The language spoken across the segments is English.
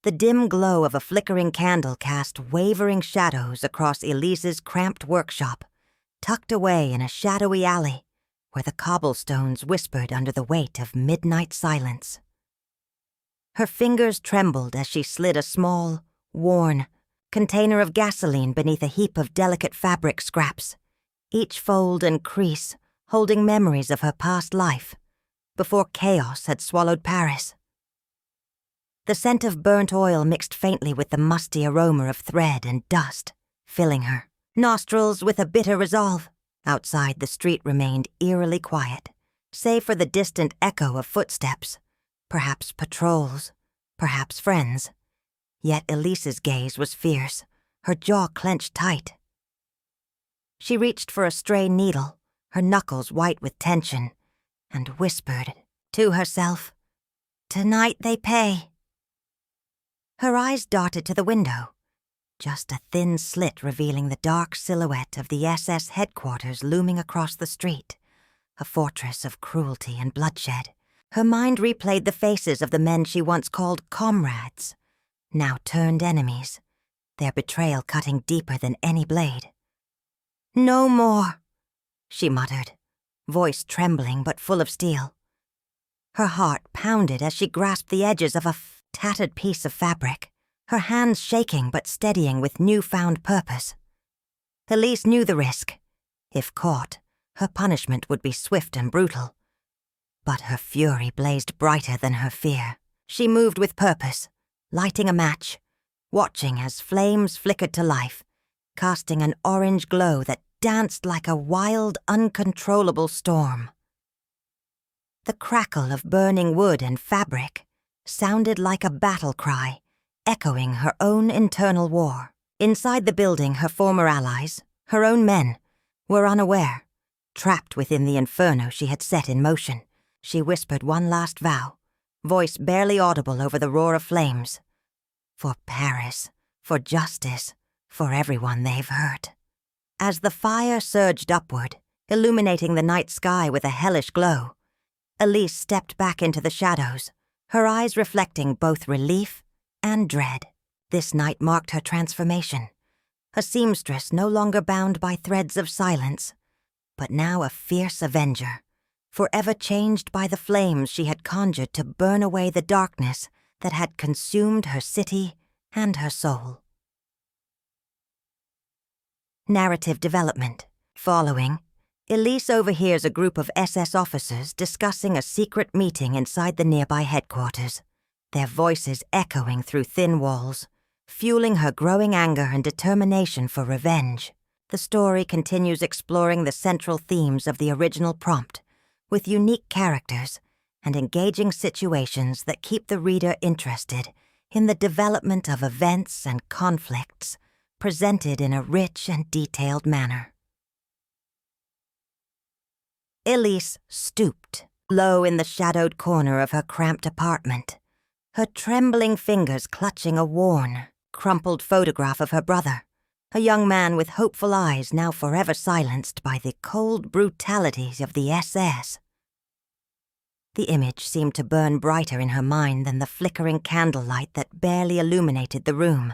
The dim glow of a flickering candle cast wavering shadows across Elise's cramped workshop, tucked away in a shadowy alley where the cobblestones whispered under the weight of midnight silence. Her fingers trembled as she slid a small, worn container of gasoline beneath a heap of delicate fabric scraps, each fold and crease holding memories of her past life, before chaos had swallowed Paris. The scent of burnt oil mixed faintly with the musty aroma of thread and dust, filling her nostrils with a bitter resolve. Outside, the street remained eerily quiet, save for the distant echo of footsteps, perhaps patrols, perhaps friends. Yet Elise's gaze was fierce, her jaw clenched tight. She reached for a stray needle, her knuckles white with tension, and whispered to herself, "Tonight they pay." Her eyes darted to the window, just a thin slit revealing the dark silhouette of the SS headquarters looming across the street, a fortress of cruelty and bloodshed. Her mind replayed the faces of the men she once called comrades, now turned enemies, their betrayal cutting deeper than any blade. "No more," she muttered, voice trembling but full of steel. Her heart pounded as she grasped the edges of a tattered piece of fabric, her hands shaking but steadying with newfound purpose. Elise knew the risk. If caught, her punishment would be swift and brutal. But her fury blazed brighter than her fear. She moved with purpose, lighting a match, watching as flames flickered to life, casting an orange glow that danced like a wild, uncontrollable storm. The crackle of burning wood and fabric sounded like a battle cry, echoing her own internal war. Inside the building, her former allies, her own men, were unaware, trapped within the inferno she had set in motion. She whispered one last vow, voice barely audible over the roar of flames. For Paris, for justice, for everyone they've hurt. As the fire surged upward, illuminating the night sky with a hellish glow, Elise stepped back into the shadows, her eyes reflecting both relief and dread. This night marked her transformation, a seamstress no longer bound by threads of silence, but now a fierce avenger, forever changed by the flames she had conjured to burn away the darkness that had consumed her city and her soul. Narrative development. Following, Elise overhears a group of SS officers discussing a secret meeting inside the nearby headquarters, their voices echoing through thin walls, fueling her growing anger and determination for revenge. The story continues exploring the central themes of the original prompt, with unique characters and engaging situations that keep the reader interested in the development of events and conflicts presented in a rich and detailed manner. Elise stooped, low in the shadowed corner of her cramped apartment, her trembling fingers clutching a worn, crumpled photograph of her brother, a young man with hopeful eyes now forever silenced by the cold brutalities of the SS. The image seemed to burn brighter in her mind than the flickering candlelight that barely illuminated the room.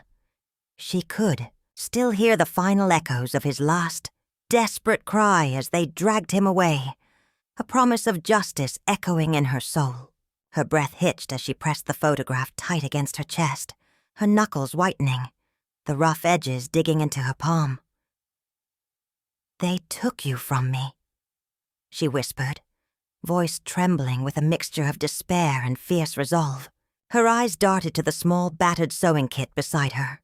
She could still hear the final echoes of his last, desperate cry as they dragged him away, a promise of justice echoing in her soul. Her breath hitched as she pressed the photograph tight against her chest, her knuckles whitening, the rough edges digging into her palm. "They took you from me," she whispered, voice trembling with a mixture of despair and fierce resolve. Her eyes darted to the small, battered sewing kit beside her,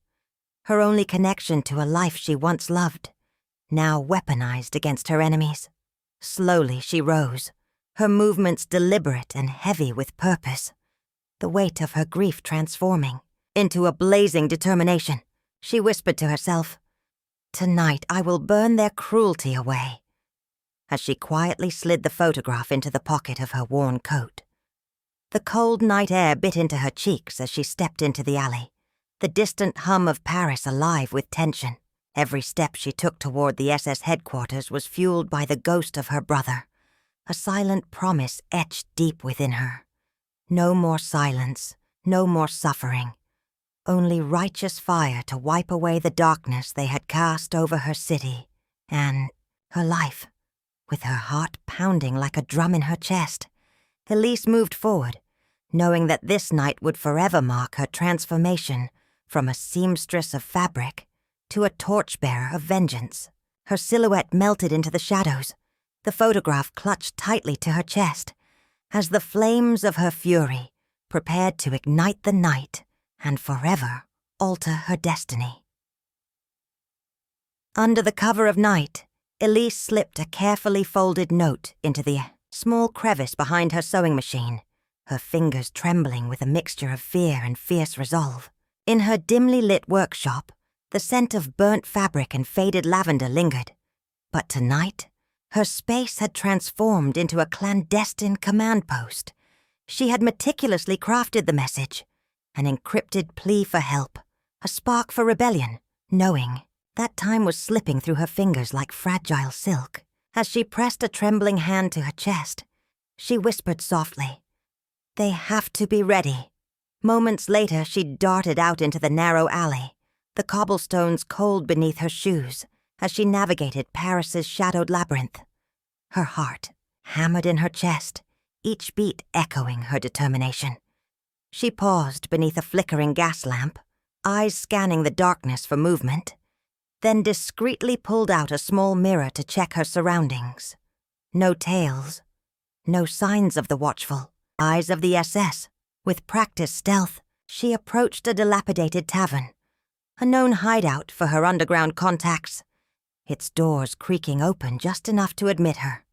her only connection to a life she once loved, now weaponized against her enemies. Slowly she rose, her movements deliberate and heavy with purpose, the weight of her grief transforming into a blazing determination. She whispered to herself, "Tonight I will burn their cruelty away," as she quietly slid the photograph into the pocket of her worn coat. The cold night air bit into her cheeks as she stepped into the alley, the distant hum of Paris alive with tension. Every step she took toward the SS headquarters was fueled by the ghost of her brother, a silent promise etched deep within her. No more silence, no more suffering, only righteous fire to wipe away the darkness they had cast over her city and her life. With her heart pounding like a drum in her chest, Elise moved forward, knowing that this night would forever mark her transformation from a seamstress of fabric to a torchbearer of vengeance. Her silhouette melted into the shadows, the photograph clutched tightly to her chest, as the flames of her fury prepared to ignite the night and forever alter her destiny. Under the cover of night, Elise slipped a carefully folded note into the small crevice behind her sewing machine, her fingers trembling with a mixture of fear and fierce resolve. In her dimly lit workshop, the scent of burnt fabric and faded lavender lingered. But tonight, her space had transformed into a clandestine command post. She had meticulously crafted the message, an encrypted plea for help, a spark for rebellion, knowing that time was slipping through her fingers like fragile silk. As she pressed a trembling hand to her chest, she whispered softly, "They have to be ready." Moments later, she darted out into the narrow alley, the cobblestones cold beneath her shoes as she navigated Paris's shadowed labyrinth. Her heart hammered in her chest, each beat echoing her determination. She paused beneath a flickering gas lamp, eyes scanning the darkness for movement, then discreetly pulled out a small mirror to check her surroundings. No tails, no signs of the watchful eyes of the SS. With practiced stealth, she approached a dilapidated tavern, a known hideout for her underground contacts, its doors creaking open just enough to admit her.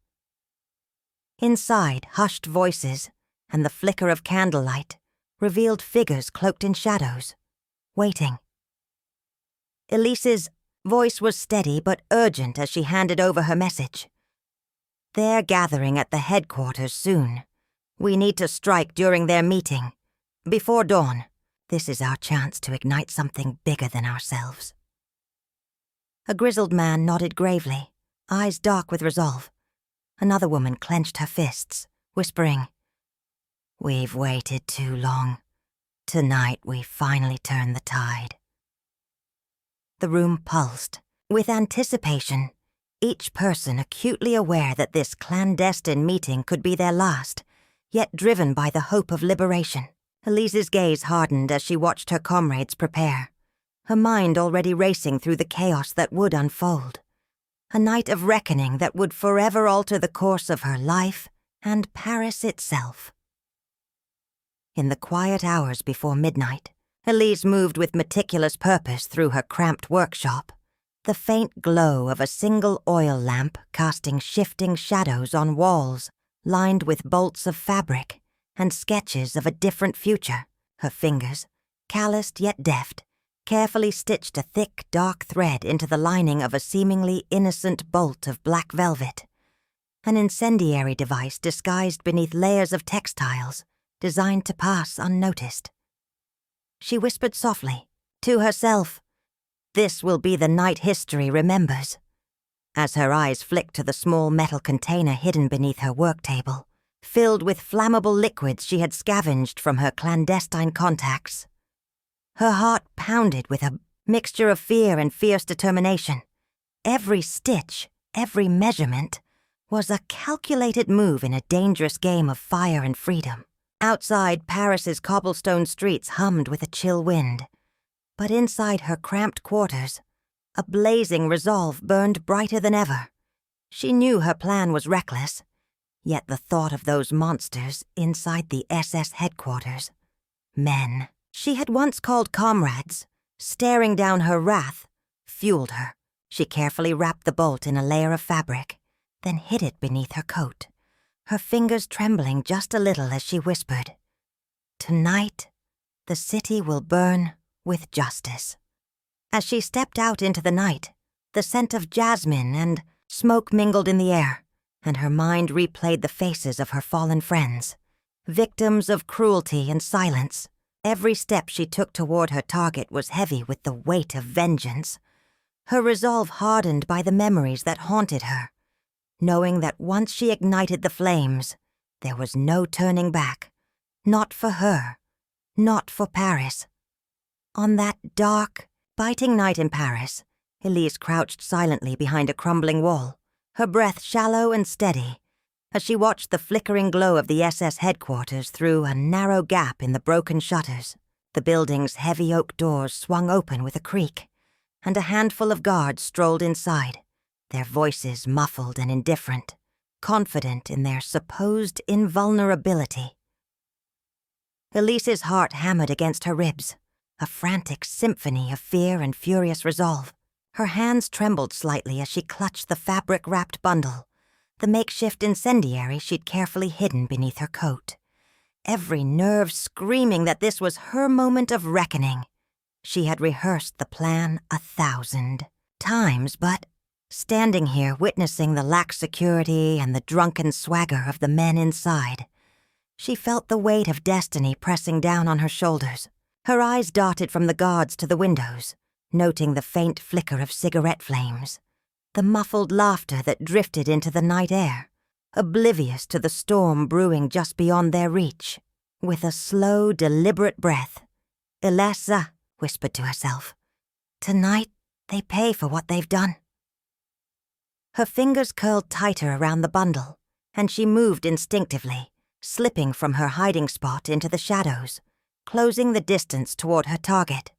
Inside, hushed voices and the flicker of candlelight revealed figures cloaked in shadows, waiting. Elise's voice was steady but urgent as she handed over her message. "They're gathering at the headquarters soon. We need to strike during their meeting, before dawn. This is our chance to ignite something bigger than ourselves." A grizzled man nodded gravely, eyes dark with resolve. Another woman clenched her fists, whispering, "We've waited too long. Tonight we finally turn the tide." The room pulsed with anticipation, each person acutely aware that this clandestine meeting could be their last, yet driven by the hope of liberation. Elise's gaze hardened as she watched her comrades prepare, her mind already racing through the chaos that would unfold. A night of reckoning that would forever alter the course of her life and Paris itself. In the quiet hours before midnight, Elise moved with meticulous purpose through her cramped workshop, the faint glow of a single oil lamp casting shifting shadows on walls lined with bolts of fabric and sketches of a different future. Her fingers, calloused yet deft, carefully stitched a thick, dark thread into the lining of a seemingly innocent bolt of black velvet, an incendiary device disguised beneath layers of textiles designed to pass unnoticed. She whispered softly, to herself, "This will be the night history remembers." As her eyes flicked to the small metal container hidden beneath her work table, filled with flammable liquids she had scavenged from her clandestine contacts. Her heart pounded with a mixture of fear and fierce determination. Every stitch, every measurement, was a calculated move in a dangerous game of fire and freedom. Outside, Paris's cobblestone streets hummed with a chill wind, but inside her cramped quarters, a blazing resolve burned brighter than ever. She knew her plan was reckless, yet the thought of those monsters inside the SS headquarters, men she had once called comrades, staring down her wrath, fueled her. She carefully wrapped the bolt in a layer of fabric, then hid it beneath her coat, her fingers trembling just a little as she whispered, "Tonight, the city will burn with justice." As she stepped out into the night, the scent of jasmine and smoke mingled in the air, and her mind replayed the faces of her fallen friends, victims of cruelty and silence. Every step she took toward her target was heavy with the weight of vengeance, her resolve hardened by the memories that haunted her, knowing that once she ignited the flames, there was no turning back, not for her, not for Paris. On that dark, biting night in Paris, Elise crouched silently behind a crumbling wall, her breath shallow and steady, as she watched the flickering glow of the SS headquarters through a narrow gap in the broken shutters. The building's heavy oak doors swung open with a creak, and a handful of guards strolled inside, their voices muffled and indifferent, confident in their supposed invulnerability. Elise's heart hammered against her ribs, a frantic symphony of fear and furious resolve. Her hands trembled slightly as she clutched the fabric-wrapped bundle, the makeshift incendiary she'd carefully hidden beneath her coat, every nerve screaming that this was her moment of reckoning. She had rehearsed the plan 1,000 times, but standing here witnessing the lax security and the drunken swagger of the men inside, she felt the weight of destiny pressing down on her shoulders. Her eyes darted from the guards to the windows, noting the faint flicker of cigarette flames, the muffled laughter that drifted into the night air, oblivious to the storm brewing just beyond their reach. With a slow, deliberate breath, Elisa whispered to herself, "Tonight, they pay for what they've done." Her fingers curled tighter around the bundle, and she moved instinctively, slipping from her hiding spot into the shadows, closing the distance toward her target.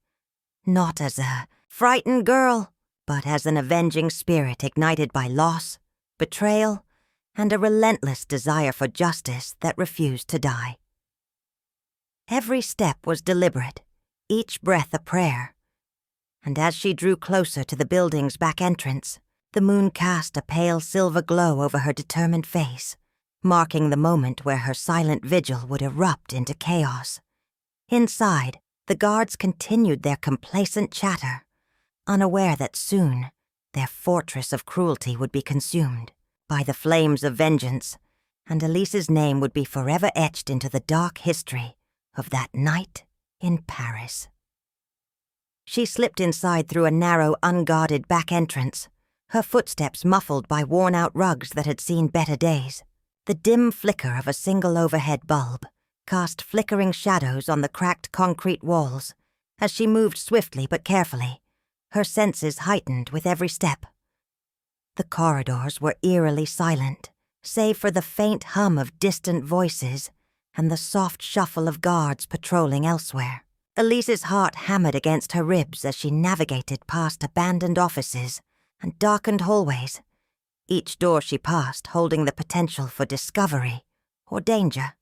Not as a frightened girl, but as an avenging spirit ignited by loss, betrayal, and a relentless desire for justice that refused to die. Every step was deliberate, each breath a prayer, and as she drew closer to the building's back entrance, the moon cast a pale silver glow over her determined face, marking the moment where her silent vigil would erupt into chaos. Inside, the guards continued their complacent chatter, unaware that soon their fortress of cruelty would be consumed by the flames of vengeance, and Elise's name would be forever etched into the dark history of that night in Paris. She slipped inside through a narrow, unguarded back entrance, her footsteps muffled by worn-out rugs that had seen better days. The dim flicker of a single overhead bulb cast flickering shadows on the cracked concrete walls as she moved swiftly but carefully, her senses heightened with every step. The corridors were eerily silent, save for the faint hum of distant voices and the soft shuffle of guards patrolling elsewhere. Elise's heart hammered against her ribs as she navigated past abandoned offices and darkened hallways, each door she passed holding the potential for discovery or danger.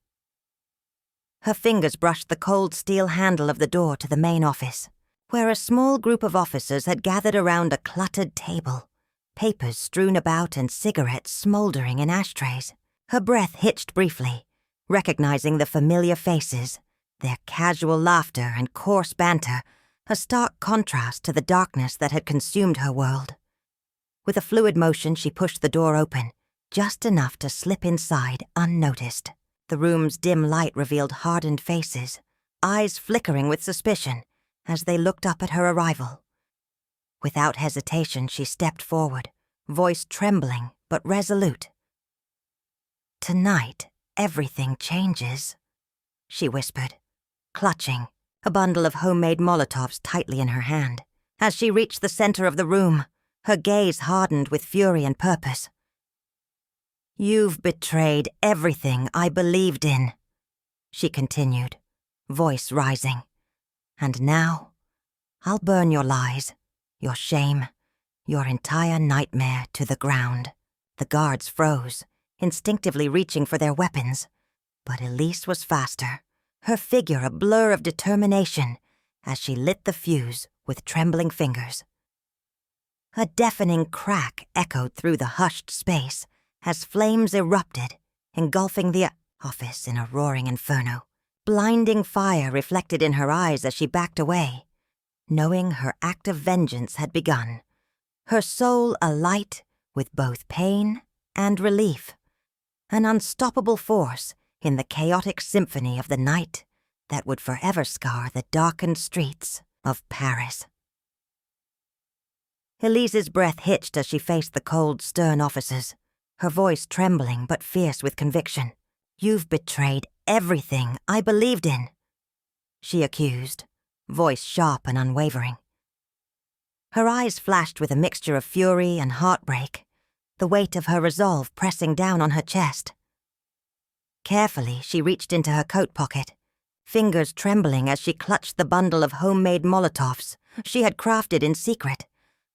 Her fingers brushed the cold steel handle of the door to the main office, where a small group of officers had gathered around a cluttered table, papers strewn about and cigarettes smoldering in ashtrays. Her breath hitched briefly, recognizing the familiar faces, their casual laughter and coarse banter, a stark contrast to the darkness that had consumed her world. With a fluid motion, she pushed the door open, just enough to slip inside unnoticed. The room's dim light revealed hardened faces, eyes flickering with suspicion as they looked up at her arrival. Without hesitation, she stepped forward, voice trembling but resolute. "Tonight, everything changes," she whispered, clutching a bundle of homemade Molotovs tightly in her hand. As she reached the center of the room, her gaze hardened with fury and purpose. "You've betrayed everything I believed in," she continued, voice rising. "And now, I'll burn your lies, your shame, your entire nightmare to the ground." The guards froze, instinctively reaching for their weapons, but Elise was faster, her figure a blur of determination as she lit the fuse with trembling fingers. A deafening crack echoed through the hushed space as flames erupted, engulfing the office in a roaring inferno. Blinding fire reflected in her eyes as she backed away, knowing her act of vengeance had begun, her soul alight with both pain and relief, an unstoppable force in the chaotic symphony of the night that would forever scar the darkened streets of Paris. Elise's breath hitched as she faced the cold, stern officers, her voice trembling but fierce with conviction. "You've betrayed everything I believed in," she accused, voice sharp and unwavering. Her eyes flashed with a mixture of fury and heartbreak, the weight of her resolve pressing down on her chest. Carefully, she reached into her coat pocket, fingers trembling as she clutched the bundle of homemade Molotovs she had crafted in secret,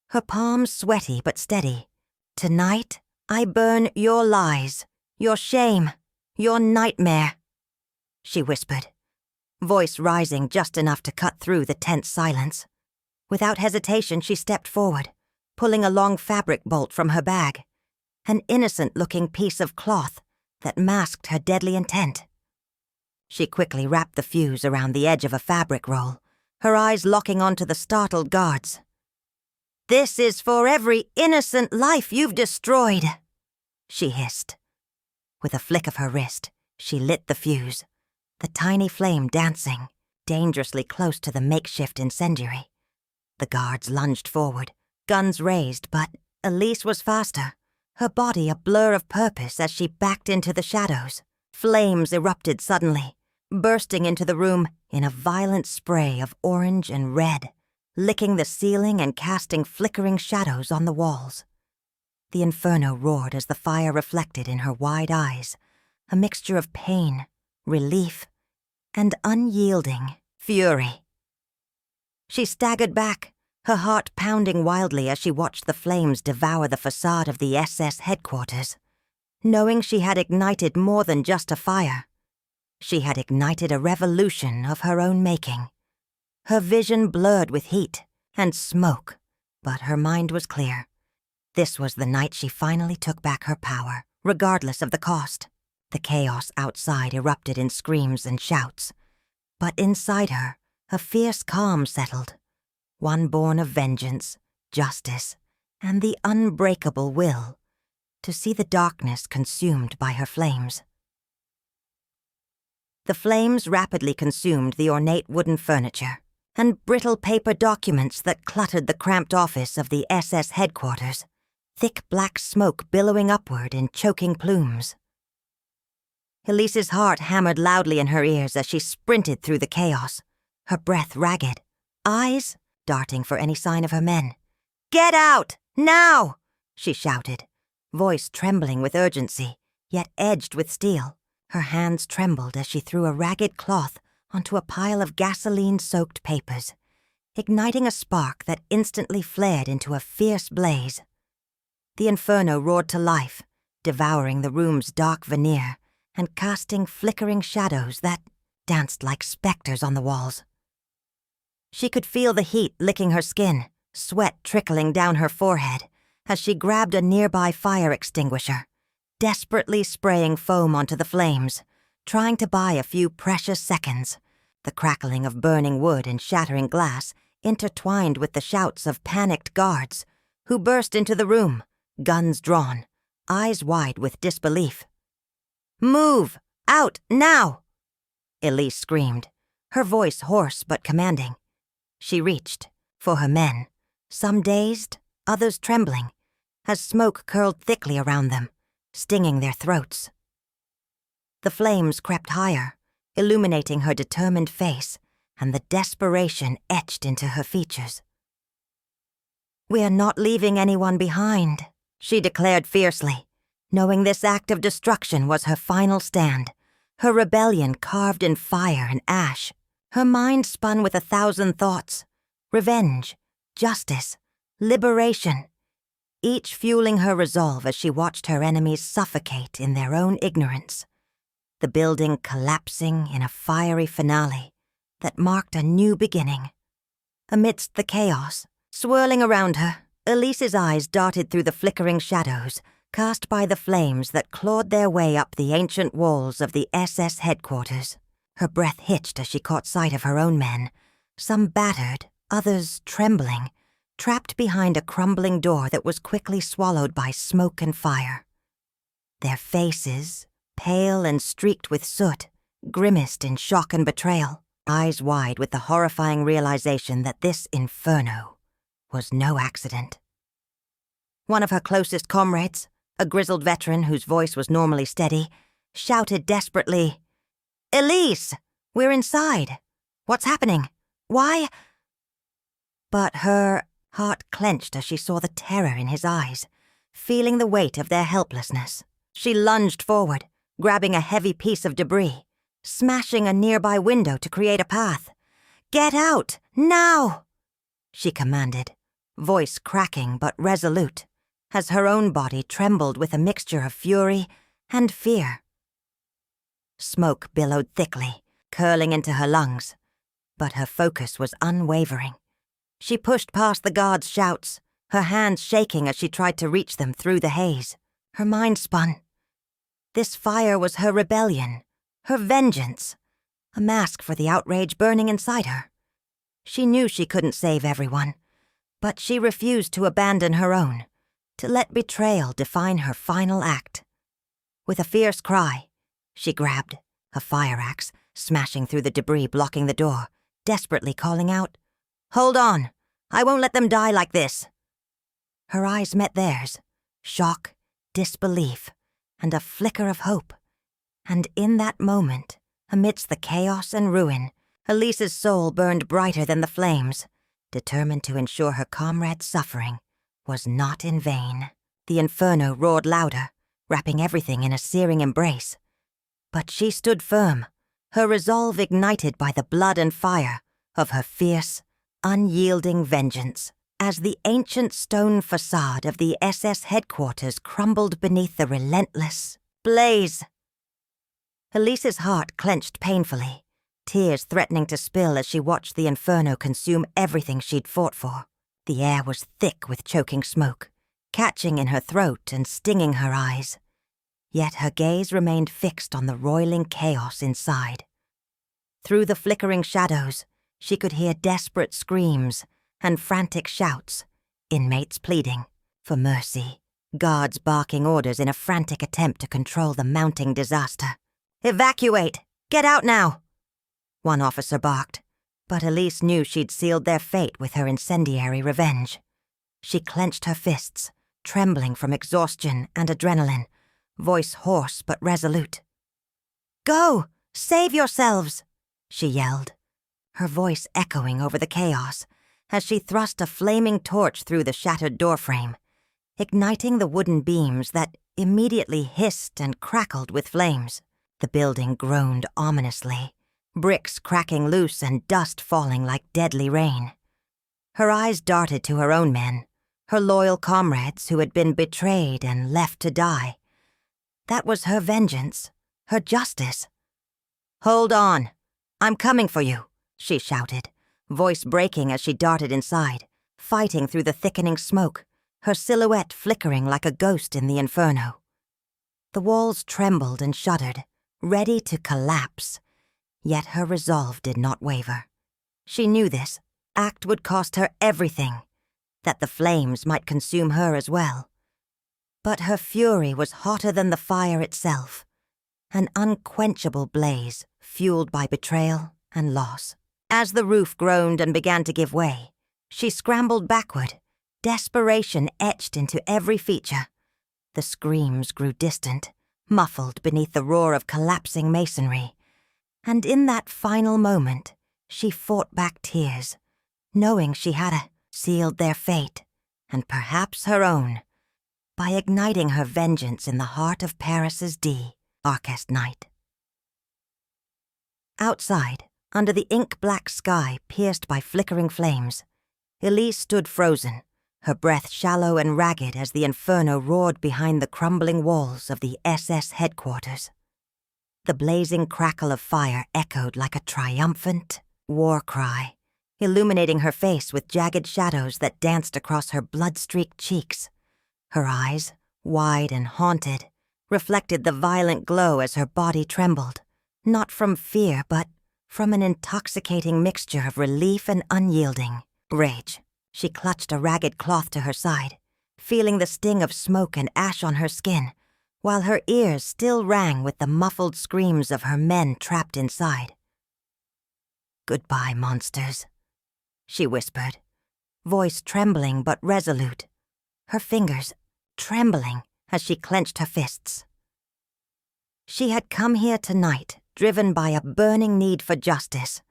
her palms sweaty but steady. "Tonight, I burn your lies, your shame, your nightmare," she whispered, voice rising just enough to cut through the tense silence. Without hesitation, she stepped forward, pulling a long fabric bolt from her bag, an innocent-looking piece of cloth that masked her deadly intent. She quickly wrapped the fuse around the edge of a fabric roll, her eyes locking onto the startled guards. "This is for every innocent life you've destroyed," she hissed. With a flick of her wrist, she lit the fuse, the tiny flame dancing, dangerously close to the makeshift incendiary. The guards lunged forward, guns raised, but Elise was faster, her body a blur of purpose as she backed into the shadows. Flames erupted suddenly, bursting into the room in a violent spray of orange and red, licking the ceiling and casting flickering shadows on the walls. The inferno roared as the fire reflected in her wide eyes, a mixture of pain, relief, and unyielding fury. She staggered back, her heart pounding wildly as she watched the flames devour the facade of the SS headquarters. Knowing she had ignited more than just a fire, she had ignited a revolution of her own making. Her vision blurred with heat and smoke, but her mind was clear. This was the night she finally took back her power, regardless of the cost. The chaos outside erupted in screams and shouts, but inside her, a fierce calm settled, one born of vengeance, justice, and the unbreakable will to see the darkness consumed by her flames. The flames rapidly consumed the ornate wooden furniture and brittle paper documents that cluttered the cramped office of the SS headquarters, thick black smoke billowing upward in choking plumes. Elise's heart hammered loudly in her ears as she sprinted through the chaos, her breath ragged, eyes darting for any sign of her men. "Get out! Now!" she shouted, voice trembling with urgency, yet edged with steel. Her hands trembled as she threw a ragged cloth onto a pile of gasoline-soaked papers, igniting a spark that instantly flared into a fierce blaze. The inferno roared to life, devouring the room's dark veneer and casting flickering shadows that danced like specters on the walls. She could feel the heat licking her skin, sweat trickling down her forehead as she grabbed a nearby fire extinguisher, desperately spraying foam onto the flames, trying to buy a few precious seconds. The crackling of burning wood and shattering glass intertwined with the shouts of panicked guards who burst into the room, guns drawn, eyes wide with disbelief. "Move! Out, now!" Elise screamed, her voice hoarse but commanding. She reached, for her men, some dazed, others trembling, as smoke curled thickly around them, stinging their throats. The flames crept higher, illuminating her determined face, and the desperation etched into her features. "We're not leaving anyone behind," she declared fiercely, knowing this act of destruction was her final stand, her rebellion carved in fire and ash. Her mind spun with 1,000 thoughts, revenge, justice, liberation, each fueling her resolve as she watched her enemies suffocate in their own ignorance, the building collapsing in a fiery finale that marked a new beginning. Amidst the chaos, swirling around her, Elise's eyes darted through the flickering shadows cast by the flames that clawed their way up the ancient walls of the SS headquarters. Her breath hitched as she caught sight of her own men, some battered, others trembling, trapped behind a crumbling door that was quickly swallowed by smoke and fire. Their faces, pale and streaked with soot, grimaced in shock and betrayal, eyes wide with the horrifying realization that this inferno was no accident. One of her closest comrades, a grizzled veteran whose voice was normally steady, shouted desperately, "Elise, we're inside. What's happening? Why? But her heart clenched as she saw the terror in his eyes, feeling the weight of their helplessness. She lunged forward, grabbing a heavy piece of debris, smashing a nearby window to create a path. "Get out, now!" she commanded, voice cracking but resolute, as her own body trembled with a mixture of fury and fear. Smoke billowed thickly, curling into her lungs, but her focus was unwavering. She pushed past the guards' shouts, her hands shaking as she tried to reach them through the haze. Her mind spun. This fire was her rebellion, her vengeance, a mask for the outrage burning inside her. She knew she couldn't save everyone, but she refused to abandon her own, to let betrayal define her final act. With a fierce cry, she grabbed a fire axe, smashing through the debris blocking the door, desperately calling out, "Hold on! I won't let them die like this!" Her eyes met theirs, shock, disbelief, and a flicker of hope. And in that moment, amidst the chaos and ruin, Elise's soul burned brighter than the flames, determined to ensure her comrade's suffering was not in vain. The inferno roared louder, wrapping everything in a searing embrace. But she stood firm, her resolve ignited by the blood and fire of her fierce, unyielding vengeance. As the ancient stone facade of the SS headquarters crumbled beneath the relentless blaze. Elise's heart clenched painfully, tears threatening to spill as she watched the inferno consume everything she'd fought for. The air was thick with choking smoke, catching in her throat and stinging her eyes. Yet her gaze remained fixed on the roiling chaos inside. Through the flickering shadows, she could hear desperate screams and frantic shouts, inmates pleading for mercy, guards barking orders in a frantic attempt to control the mounting disaster. "Evacuate! Get out now!" one officer barked, but Elise knew she'd sealed their fate with her incendiary revenge. She clenched her fists, trembling from exhaustion and adrenaline, voice hoarse but resolute. "Go! Save yourselves!" she yelled, her voice echoing over the chaos as she thrust a flaming torch through the shattered doorframe, igniting the wooden beams that immediately hissed and crackled with flames. The building groaned ominously, bricks cracking loose and dust falling like deadly rain. Her eyes darted to her own men, her loyal comrades who had been betrayed and left to die. That was her vengeance, her justice. "Hold on! I'm coming for you!" she shouted, voice breaking as she darted inside, fighting through the thickening smoke, her silhouette flickering like a ghost in the inferno. The walls trembled and shuddered, ready to collapse, yet her resolve did not waver. She knew this act would cost her everything, that the flames might consume her as well. But her fury was hotter than the fire itself, an unquenchable blaze fueled by betrayal and loss. As the roof groaned and began to give way, she scrambled backward, desperation etched into every feature. The screams grew distant, muffled beneath the roar of collapsing masonry. And in that final moment, she fought back tears, knowing she had sealed their fate, and perhaps her own, by igniting her vengeance in the heart of Paris's darkest night. Outside, under the ink-black sky pierced by flickering flames, Elise stood frozen, her breath shallow and ragged as the inferno roared behind the crumbling walls of the SS headquarters. The blazing crackle of fire echoed like a triumphant war cry, illuminating her face with jagged shadows that danced across her blood-streaked cheeks. Her eyes, wide and haunted, reflected the violent glow as her body trembled, not from fear but from an intoxicating mixture of relief and unyielding rage. She clutched a ragged cloth to her side, feeling the sting of smoke and ash on her skin, while her ears still rang with the muffled screams of her men trapped inside. "Goodbye, monsters," she whispered, voice trembling but resolute, her fingers trembling as she clenched her fists. She had come here tonight driven by a burning need for justice,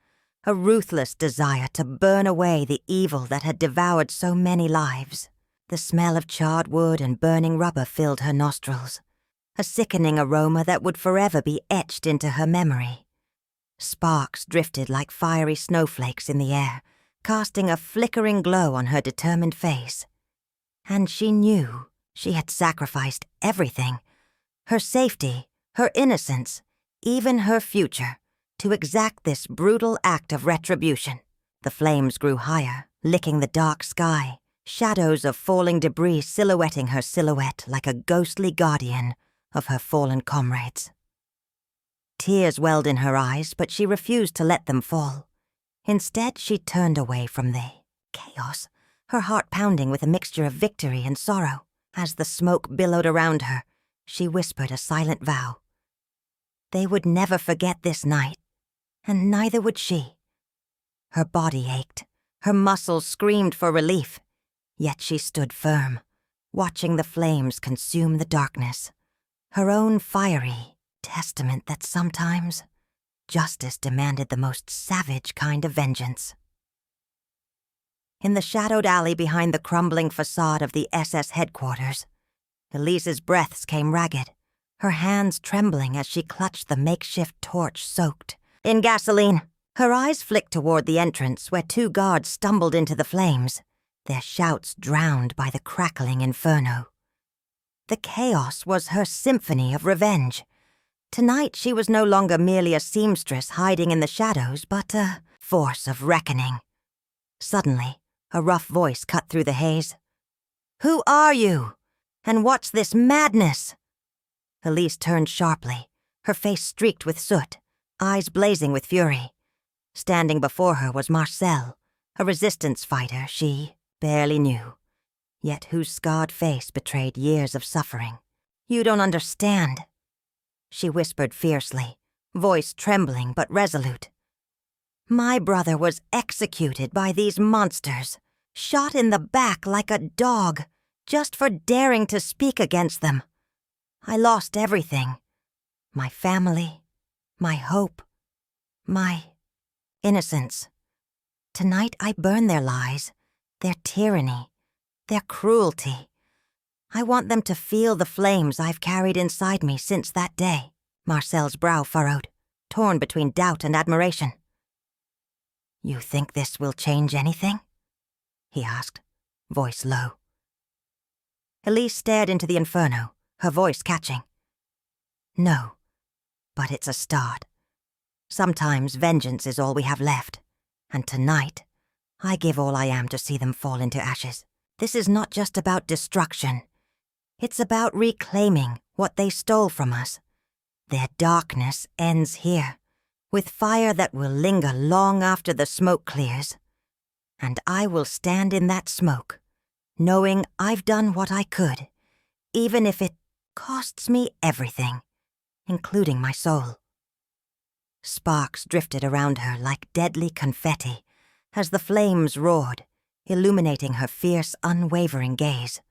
a ruthless desire to burn away the evil that had devoured so many lives. The smell of charred wood and burning rubber filled her nostrils, a sickening aroma that would forever be etched into her memory. Sparks drifted like fiery snowflakes in the air, casting a flickering glow on her determined face. And she knew she had sacrificed everything, her safety, her innocence, even her future, to exact this brutal act of retribution. The flames grew higher, licking the dark sky, shadows of falling debris silhouetting her silhouette like a ghostly guardian of her fallen comrades. Tears welled in her eyes, but she refused to let them fall. Instead, she turned away from the chaos, her heart pounding with a mixture of victory and sorrow. As the smoke billowed around her, she whispered a silent vow. They would never forget this night, and neither would she. Her body ached, her muscles screamed for relief, yet she stood firm, watching the flames consume the darkness, her own fiery testament that sometimes justice demanded the most savage kind of vengeance. In the shadowed alley behind the crumbling facade of the SS headquarters, Elise's breaths came ragged, her hands trembling as she clutched the makeshift torch soaked in gasoline. Her eyes flicked toward the entrance where two guards stumbled into the flames, their shouts drowned by the crackling inferno. The chaos was her symphony of revenge. Tonight she was no longer merely a seamstress hiding in the shadows, but a force of reckoning. Suddenly, a rough voice cut through the haze. "Who are you? And what's this madness?" Elise turned sharply, her face streaked with soot, eyes blazing with fury. Standing before her was Marcel, a resistance fighter she barely knew, yet whose scarred face betrayed years of suffering. "You don't understand," she whispered fiercely, voice trembling but resolute. "My brother was executed by these monsters, shot in the back like a dog, just for daring to speak against them. I lost everything. My family, my hope, my innocence. Tonight I burn their lies, their tyranny, their cruelty. I want them to feel the flames I've carried inside me since that day." Marcel's brow furrowed, torn between doubt and admiration. "You think this will change anything?" he asked, voice low. Elise stared into the inferno, her voice catching. "No, but it's a start. Sometimes vengeance is all we have left, and tonight, I give all I am to see them fall into ashes. This is not just about destruction. It's about reclaiming what they stole from us. Their darkness ends here, with fire that will linger long after the smoke clears. And I will stand in that smoke, knowing I've done what I could, even if it costs me everything, including my soul." Sparks drifted around her like deadly confetti as the flames roared, illuminating her fierce, unwavering gaze.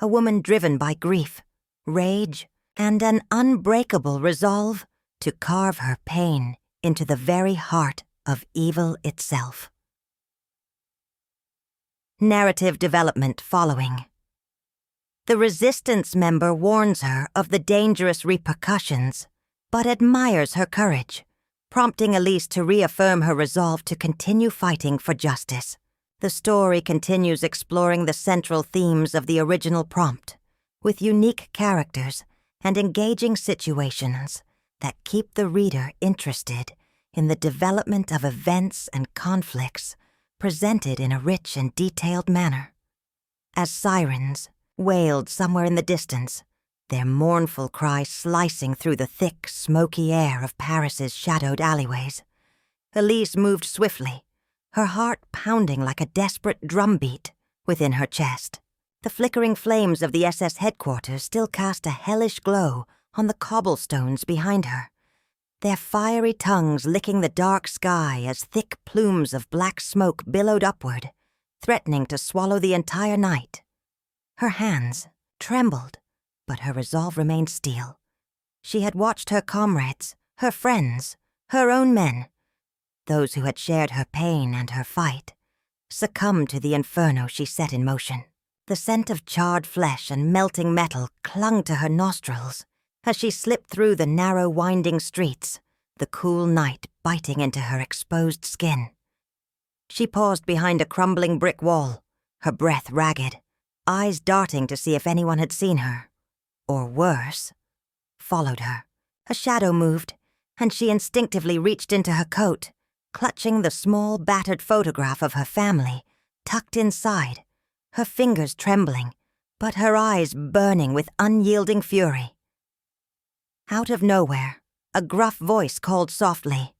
A woman driven by grief, rage, and an unbreakable resolve to carve her pain into the very heart of evil itself. Narrative development following. The resistance member warns her of the dangerous repercussions, but admires her courage, prompting Elise to reaffirm her resolve to continue fighting for justice. The story continues exploring the central themes of the original prompt, with unique characters and engaging situations that keep the reader interested in the development of events and conflicts presented in a rich and detailed manner. As sirens wailed somewhere in the distance, their mournful cry slicing through the thick, smoky air of Paris's shadowed alleyways, Elise moved swiftly, her heart pounding like a desperate drumbeat within her chest. The flickering flames of the SS headquarters still cast a hellish glow on the cobblestones behind her, their fiery tongues licking the dark sky as thick plumes of black smoke billowed upward, threatening to swallow the entire night. Her hands trembled, but her resolve remained steel. She had watched her comrades, her friends, her own men. those who had shared her pain and her fight, succumbed to the inferno she set in motion. The scent of charred flesh and melting metal clung to her nostrils as she slipped through the narrow, winding streets, the cool night biting into her exposed skin. She paused behind a crumbling brick wall, her breath ragged, eyes darting to see if anyone had seen her, or worse, followed her. A shadow moved, and she instinctively reached into her coat, clutching the small, battered photograph of her family, tucked inside, her fingers trembling, but her eyes burning with unyielding fury. Out of nowhere, a gruff voice called softly,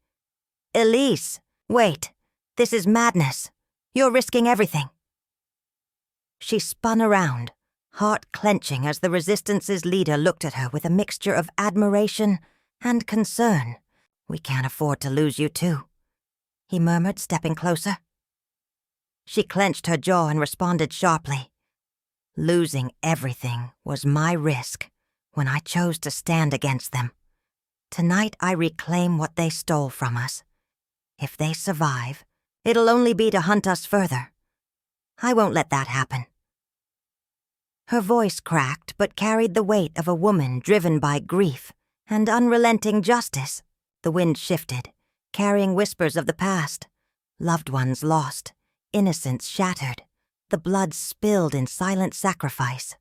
"Elise, wait, this is madness. You're risking everything." She spun around, heart clenching as the Resistance's leader looked at her with a mixture of admiration and concern. "We can't afford to lose you too," he murmured, stepping closer. She clenched her jaw and responded sharply. "Losing everything was my risk when I chose to stand against them. Tonight I reclaim what they stole from us. If they survive, it'll only be to hunt us further. I won't let that happen." Her voice cracked but carried the weight of a woman driven by grief and unrelenting justice. The wind shifted, carrying whispers of the past, loved ones lost, innocence shattered, the blood spilled in silent sacrifice.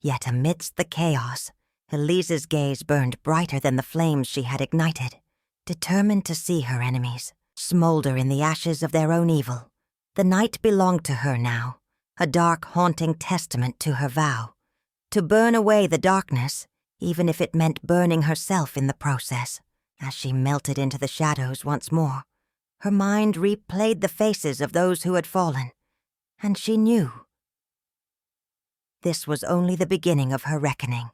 Yet amidst the chaos, Elise's gaze burned brighter than the flames she had ignited, determined to see her enemies smolder in the ashes of their own evil. The night belonged to her now, a dark, haunting testament to her vow, to burn away the darkness, even if it meant burning herself in the process. As she melted into the shadows once more, her mind replayed the faces of those who had fallen, and she knew this was only the beginning of her reckoning.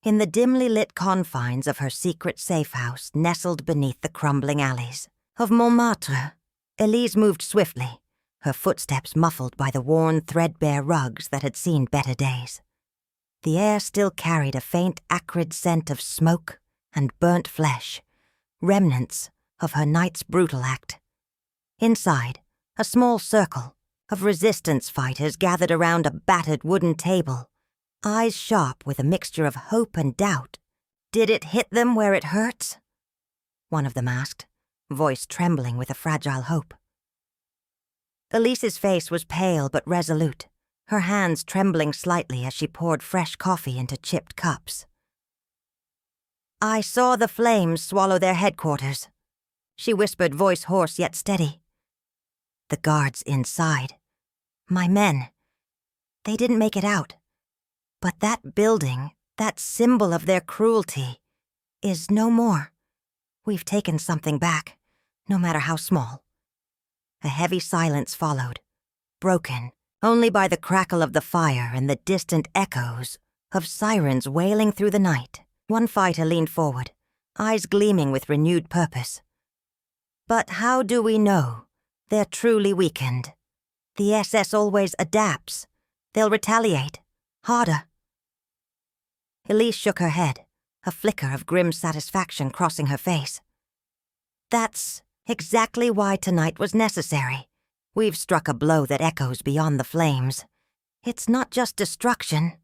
In the dimly lit confines of her secret safe house nestled beneath the crumbling alleys of Montmartre, Elise moved swiftly, her footsteps muffled by the worn, threadbare rugs that had seen better days. The air still carried a faint, acrid scent of smoke and burnt flesh, remnants of her night's brutal act. Inside, a small circle of resistance fighters gathered around a battered wooden table, eyes sharp with a mixture of hope and doubt. "Did it hit them where it hurts?" one of them asked, voice trembling with a fragile hope. Elise's face was pale but resolute, her hands trembling slightly as she poured fresh coffee into chipped cups. "I saw the flames swallow their headquarters," she whispered, voice hoarse yet steady. "The guards inside. My men. They didn't make it out. But that building, that symbol of their cruelty, is no more. We've taken something back, no matter how small." A heavy silence followed, broken only by the crackle of the fire and the distant echoes of sirens wailing through the night. One fighter leaned forward, eyes gleaming with renewed purpose. "But how do we know they're truly weakened? The SS always adapts. They'll retaliate. Harder." Elise shook her head, a flicker of grim satisfaction crossing her face. "That's exactly why tonight was necessary. We've struck a blow that echoes beyond the flames. It's not just destruction,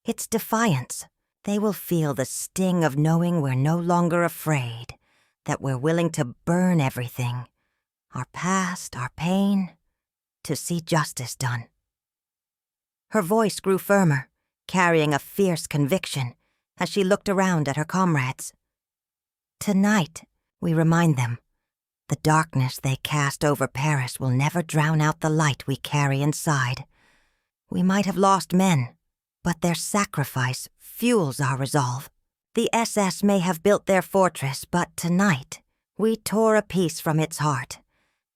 it's defiance. They will feel the sting of knowing we're no longer afraid, that we're willing to burn everything, our past, our pain, to see justice done." Her voice grew firmer, carrying a fierce conviction as she looked around at her comrades. "Tonight, we remind them, the darkness they cast over Paris will never drown out the light we carry inside. We might have lost men, but their sacrifice fuels our resolve. The SS may have built their fortress, but tonight we tore a piece from its heart,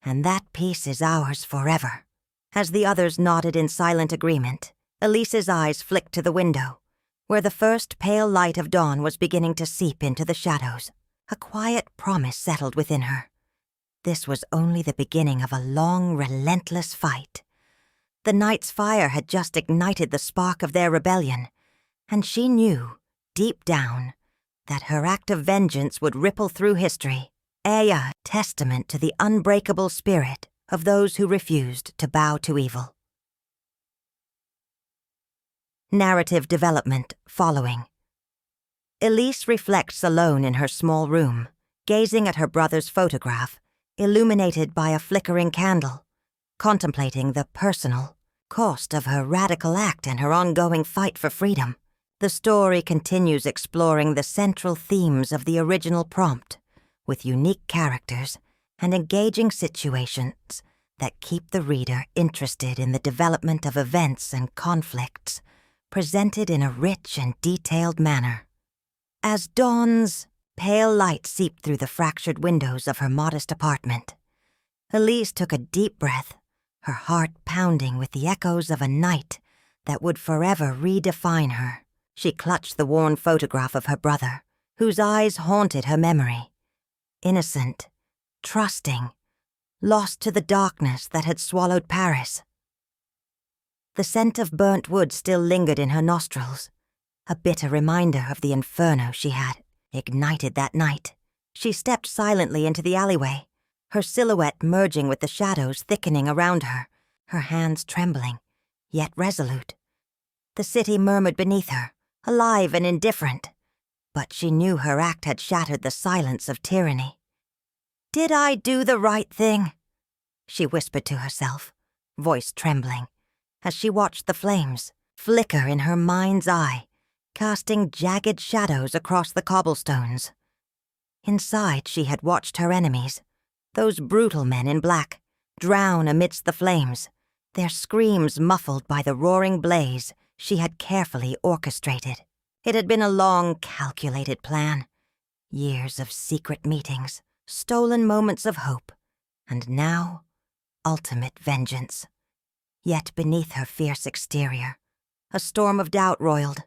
and that piece is ours forever." As the others nodded in silent agreement, Elise's eyes flicked to the window, where the first pale light of dawn was beginning to seep into the shadows. A quiet promise settled within her. This was only the beginning of a long, relentless fight. The night's fire had just ignited the spark of their rebellion, and she knew, deep down, that her act of vengeance would ripple through history, a testament to the unbreakable spirit of those who refused to bow to evil. Narrative development following. Elise reflects alone in her small room, gazing at her brother's photograph, illuminated by a flickering candle, contemplating the personal cost of her radical act and her ongoing fight for freedom. The story continues exploring the central themes of the original prompt, with unique characters and engaging situations that keep the reader interested in the development of events and conflicts, presented in a rich and detailed manner. As dawn's pale light seeped through the fractured windows of her modest apartment, Elise took a deep breath, her heart pounding with the echoes of a night that would forever redefine her. She clutched the worn photograph of her brother, whose eyes haunted her memory. Innocent, trusting, lost to the darkness that had swallowed Paris. The scent of burnt wood still lingered in her nostrils, a bitter reminder of the inferno she had ignited that night. She stepped silently into the alleyway, her silhouette merging with the shadows thickening around her, her hands trembling, yet resolute. The city murmured beneath her, alive and indifferent, but she knew her act had shattered the silence of tyranny. "Did I do the right thing?" she whispered to herself, voice trembling, as she watched the flames flicker in her mind's eye, casting jagged shadows across the cobblestones. Inside, she had watched her enemies, those brutal men in black, drown amidst the flames, their screams muffled by the roaring blaze she had carefully orchestrated. It had been a long, calculated plan. Years of secret meetings, stolen moments of hope, and now, ultimate vengeance. Yet beneath her fierce exterior, a storm of doubt roiled.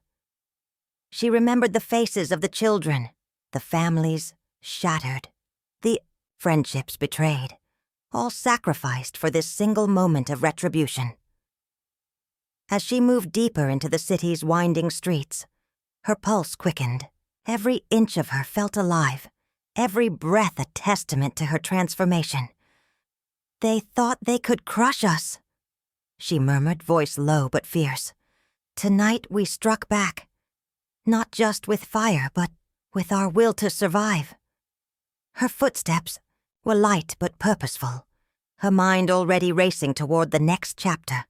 She remembered the faces of the children, the families shattered, the friendships betrayed, all sacrificed for this single moment of retribution. As she moved deeper into the city's winding streets, her pulse quickened. Every inch of her felt alive, every breath a testament to her transformation. "They thought they could crush us," she murmured, voice low but fierce. "Tonight we struck back. Not just with fire, but with our will to survive." Her footsteps were light but purposeful, her mind already racing toward the next chapter,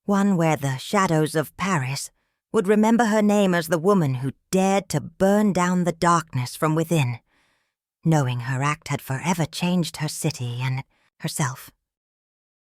one where the shadows of Paris would remember her name as the woman who dared to burn down the darkness from within, knowing her act had forever changed her city and herself.